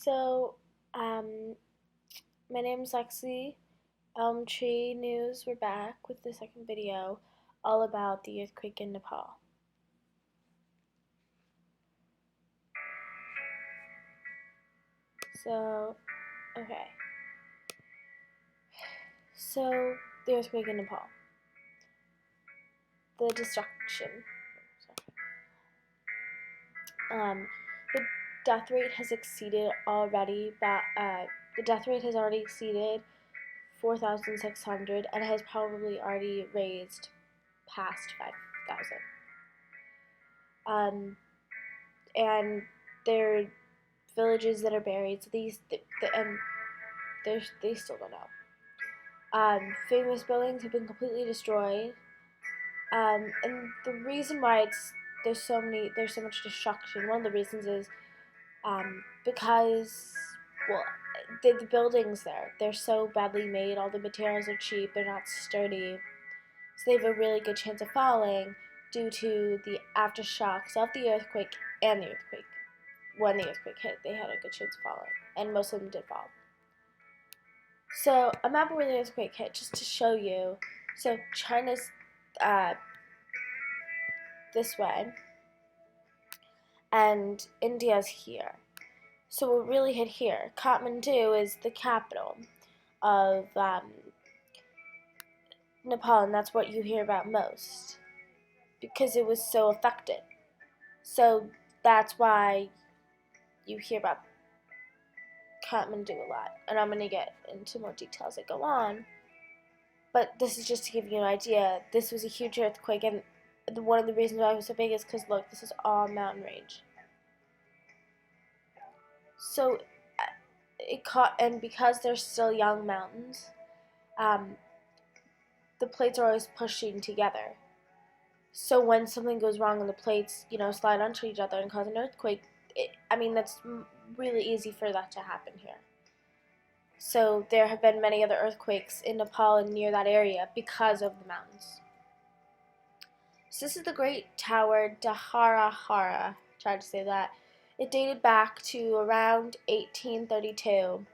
So, um, my name's Lexi. Elm Tree News. We're back with the second video, all about the earthquake in Nepal. So, okay. So, the earthquake in Nepal. The destruction. The death rate has exceeded already, but the death rate has already exceeded 4,600 and has probably already raised past 5,000. And there are villages that are buried. So and they still don't know. Famous buildings have been completely destroyed. And the reason why there's so much destruction. One of the reasons is because well, the buildings they're so badly made. All the materials are cheap. They're not sturdy, so they have a really good chance of falling due to the aftershocks of the earthquake and the earthquake. When the earthquake hit, they had a good chance of falling, and most of them did fall. So a map of where the earthquake hit, just to show you. So China's this way, and India's here. So what really hit here? Kathmandu is the capital of Nepal, and that's what you hear about most because it was so affected. So that's why you hear about Kathmandu a lot, and I'm going to get into more details as I go on. But this is just to give you an idea. This was a huge earthquake, and one of the reasons why it was so big is because, look, this is all mountain range. So it caught, and because they're still young mountains, the plates are always pushing together. So when something goes wrong and the plates, slide onto each other and cause an earthquake, that's really easy for that to happen here. So there have been many other earthquakes in Nepal and near that area because of the mountains. So this is the Great Tower Dahara. Tried to say that. It dated back to around 1832.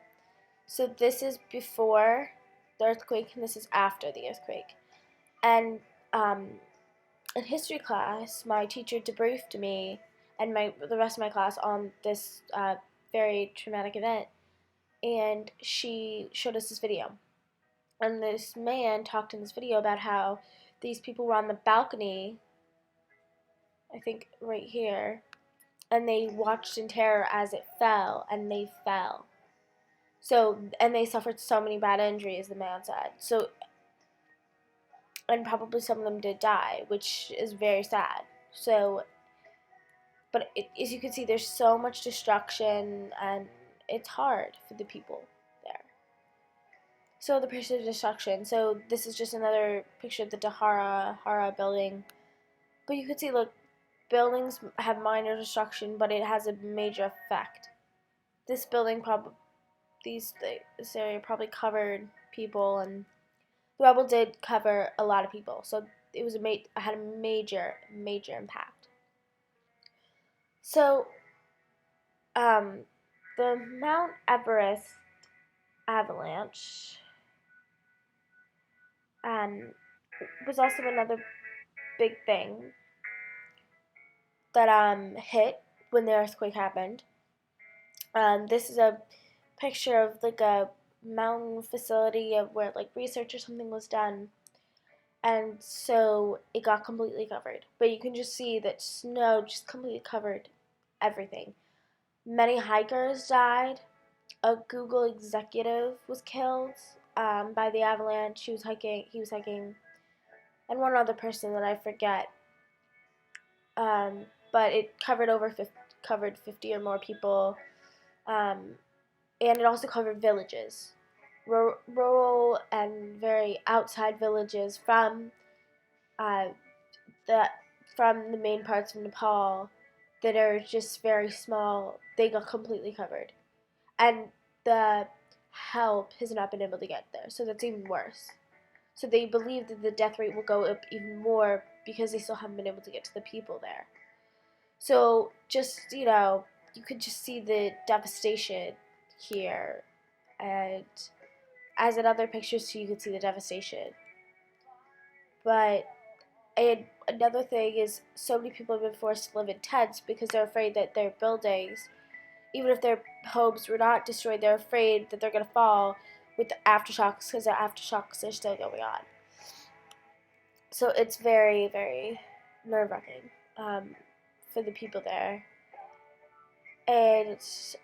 So this is before the earthquake and this is after the earthquake. And in history class, my teacher debriefed me and the rest of my class on this very traumatic event. And she showed us this video. And this man talked in this video about how these people were on the balcony, I think right here, and they watched in terror as it fell, and they fell. So, and they suffered so many bad injuries, the man said. So, and probably some of them did die, which is very sad. So, but as you can see, there's so much destruction, and it's hard for the people there. So the picture of destruction. So this is just another picture of the Dahara building. But you can see, look, buildings have minor destruction, but it has a major effect. This building this area probably covered people, and the rubble did cover a lot of people. So it was had a major impact. So the Mount Everest avalanche was also another big thing that hit when the earthquake happened. This is a picture of like a mountain facility of where like research or something was done, and so it got completely covered. But you can just see that snow just completely covered everything. Many hikers died. A Google executive was killed by the avalanche. He was hiking, and one other person that I forget. But it covered covered 50 or more people, and it also covered villages, rural and very outside villages from the main parts of Nepal that are just very small. They got completely covered, and the help has not been able to get there, so that's even worse. So they believe that the death rate will go up even more because they still haven't been able to get to the people there. So just, you could just see the devastation here, and as in other pictures too, you could see the devastation. But and another thing is, so many people have been forced to live in tents because they're afraid that their buildings, even if their homes were not destroyed, they're afraid that they're going to fall with the aftershocks, because the aftershocks are still going on. So it's very, very nerve-wracking for the people there, and it's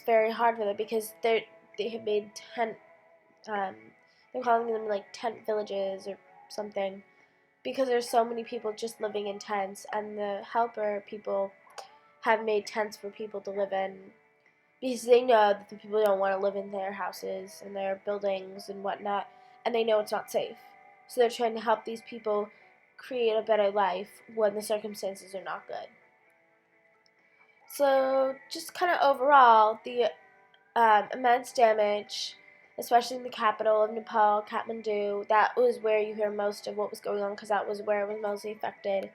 very hard for them because they have made um, they're calling them like tent villages or something, because there's so many people just living in tents, and the helper people have made tents for people to live in because they know that the people don't want to live in their houses and their buildings and whatnot, and they know it's not safe. So they're trying to help these people create a better life when the circumstances are not good. So just kind of overall, the immense damage, especially in the capital of Nepal, Kathmandu, that was where you hear most of what was going on because that was where it was mostly affected.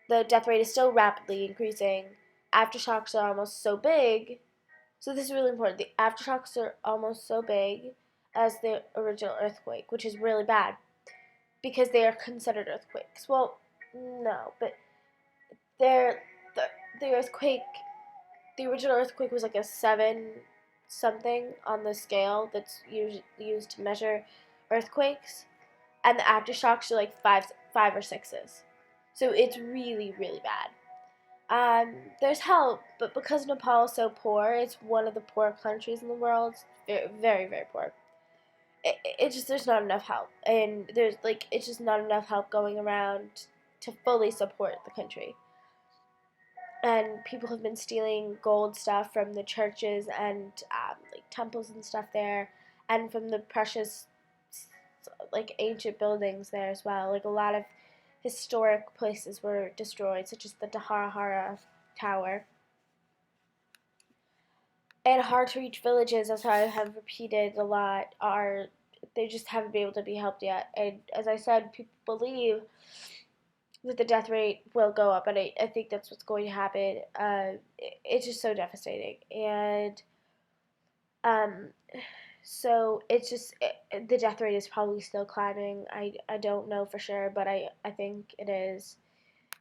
The death rate is still rapidly increasing. Aftershocks are almost so big. So this is really important. The aftershocks are almost so big as the original earthquake, which is really bad because they are considered earthquakes. Well, no, but they're the earthquake. The original earthquake was like a 7 something on the scale that's used to measure earthquakes, and the aftershocks are like five or sixes. So it's really, really bad. There's help, but because Nepal is so poor, it's one of the poor countries in the world. Very, very, very poor. It just there's not enough help, and it's just not enough help going around to fully support the country. And people have been stealing gold stuff from the churches and like temples and stuff there, and from the precious like ancient buildings there as well. Like a lot of historic places were destroyed, such as the Dharahara Tower. And hard to reach villages, as I have repeated a lot, are they just haven't been able to be helped yet. And as I said, people believe that the death rate will go up, and I think that's what's going to happen. It's just so devastating, and um, so it's just the death rate is probably still climbing. I don't know for sure, but I think it is.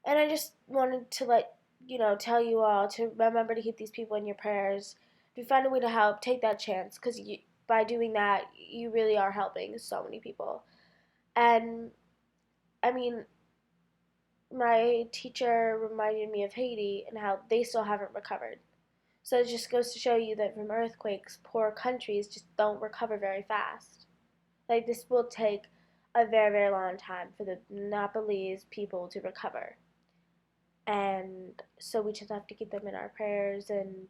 And I just wanted to tell you all to remember to keep these people in your prayers. If you find a way to help, take that chance, because by doing that, you really are helping so many people. And I mean, my teacher reminded me of Haiti and how they still haven't recovered. So it just goes to show you that from earthquakes, poor countries just don't recover very fast. Like, this will take a very, very long time for the Nepalese people to recover. And so we just have to keep them in our prayers, and,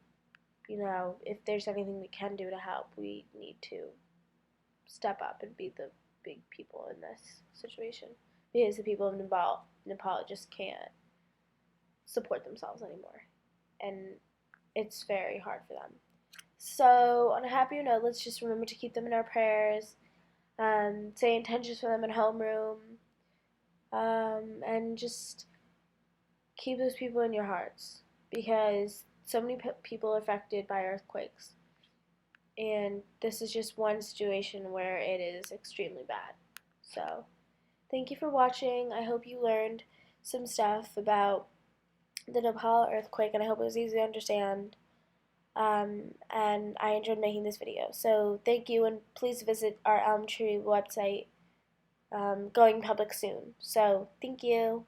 if there's anything we can do to help, we need to step up and be the big people in this situation. Because the people of Nepal just can't support themselves anymore. And it's very hard for them. So, on a happier note, let's just remember to keep them in our prayers, say intentions for them in homeroom, and just keep those people in your hearts, because so many people are affected by earthquakes. And this is just one situation where it is extremely bad. So, thank you for watching. I hope you learned some stuff about the Nepal earthquake, and I hope it was easy to understand. And I enjoyed making this video. So thank you, and please visit our Elm Tree website, going public soon. So thank you.